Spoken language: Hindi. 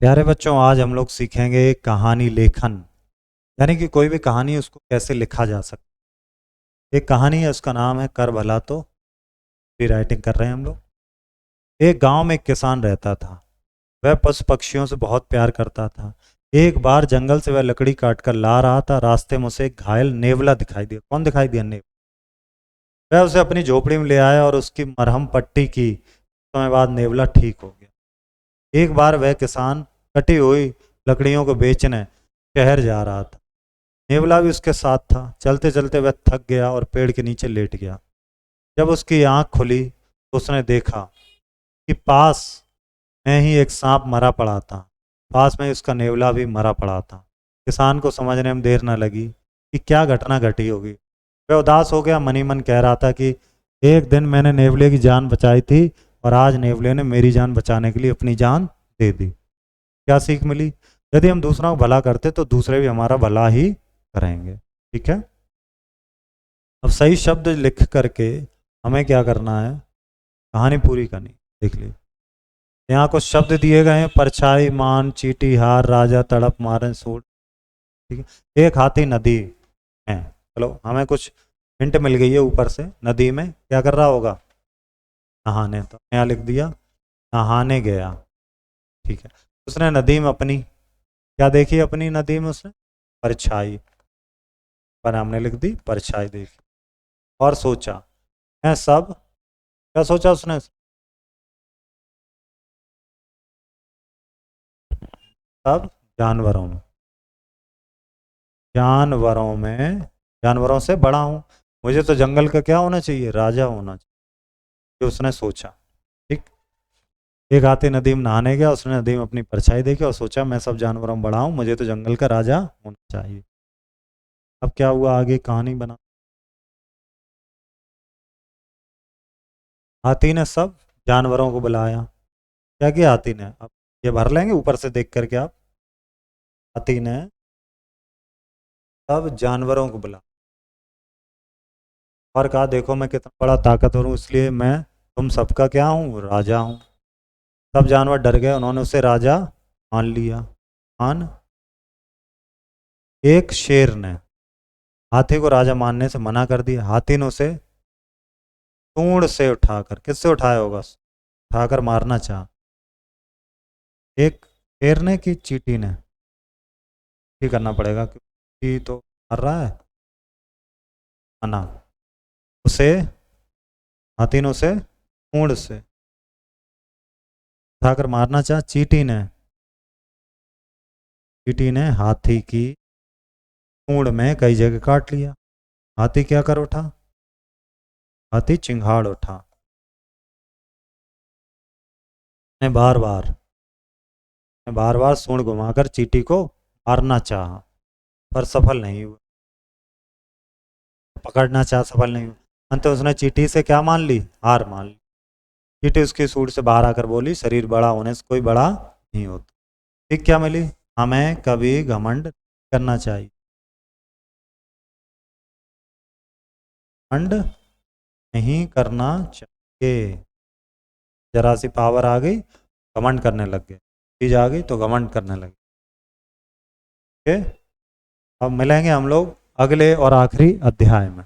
प्यारे बच्चों, आज हम लोग सीखेंगे कहानी लेखन। यानी कि कोई भी कहानी उसको कैसे लिखा जा सकता है। एक कहानी है, उसका नाम है कर भला तो। भी राइटिंग कर रहे हैं हम लोग। एक गांव में एक किसान रहता था। वह पशु पक्षियों से बहुत प्यार करता था। एक बार जंगल से वह लकड़ी काट कर ला रहा था। रास्ते में उसे एक घायल नेवला दिखाई दिया। कौन दिखाई दिया? नेवला। वह उसे अपनी झोपड़ी में ले आया और उसकी मरहम पट्टी की। समय बाद नेवला ठीक हो गया। एक बार वह किसान कटी हुई लकड़ियों को बेचने शहर जा रहा था। नेवला भी उसके साथ था। चलते चलते वह थक गया और पेड़ के नीचे लेट गया। जब उसकी आंख खुली तो उसने देखा कि पास में ही एक सांप मरा पड़ा था। पास में ही उसका नेवला भी मरा पड़ा था। किसान को समझने में देर न लगी कि क्या घटना घटी होगी। वह उदास हो गया। मनी मन कह रहा था कि एक दिन मैंने नेवले की जान बचाई थी और आज नेवले ने मेरी जान बचाने के लिए अपनी जान दे दी। क्या सीख मिली? यदि हम दूसरों को भला करते तो दूसरे भी हमारा भला ही करेंगे। ठीक है। अब सही शब्द लिख करके हमें क्या करना है? कहानी पूरी करनी। देख लीजिए, यहाँ कुछ शब्द दिए गए हैं। परछाई, मान, चीटी, हार, राजा, तड़प, मारन, सूट। ठीक है। एक हाथी नदी है। चलो, हमें कुछ हिंट मिल गई है ऊपर से। नदी में क्या कर रहा होगा? नहाने। तो यहाँ लिख दिया नहाने गया। ठीक है। उसने नदी में अपनी क्या देखी? अपनी नदी में उसने परछाई। पर हमने लिख दी परछाई देखी। और सोचा मैं सब। क्या सोचा उसने? सब जानवरों में। जानवरों में जानवरों से बड़ा हूं। मुझे तो जंगल का क्या होना चाहिए? राजा होना चाहिए। ये उसने सोचा। ठीक। एक हाथी नदी में नहाने गया। उसने नदी में अपनी परछाई देखी और सोचा मैं सब जानवरों में बड़ा हूं, मुझे तो जंगल का राजा होना चाहिए। अब क्या हुआ? आगे कहानी बना। हाथी ने सब जानवरों को बुलाया। क्या किया हाथी ने? अब ये भर लेंगे ऊपर से देख करके आप। हाथी ने सब जानवरों को बुलाया और कहा देखो मैं कितना बड़ा ताकतवर हूँ, इसलिए मैं तुम सबका क्या हूँ? राजा हूँ। सब जानवर डर गए। उन्होंने उसे राजा मान लिया। मान। एक शेर ने हाथी को राजा मानने से मना कर दिया। हाथी ने उसे सूंड से उठाकर, किससे उठाया होगा? उठाकर मारना चाहा। एक शेर ने कि चींटी ने? ही करना पड़ेगा क्योंकि तो मर रहा है। मना। उसे हाथी ने उसे सूंड से उठाकर मारना चाहा। चींटी ने हाथी की सूंड में कई जगह काट लिया। हाथी क्या कर उठा? हाथी चिंगाड़ उठा। ने बार बार बार बार सूंड घुमाकर चींटी को मारना चाहा, पर सफल नहीं हुआ। पकड़ना चाहा, सफल नहीं हुआ। अंत उसने चींटी से क्या मान ली? हार मान ली। चींटी उसकी सूंड से बाहर आकर बोली शरीर बड़ा होने से कोई बड़ा नहीं होता। ठीक। क्या मिली? हमें कभी घमंड करना चाहिए। घमंड नहीं करना चाहिए। जरा सी पावर आ गई, घमंड करने लग गए। चीज आ गई तो घमंड करने लगे। ठीक है। अब मिलेंगे हम लोग अगले और आखिरी अध्याय में।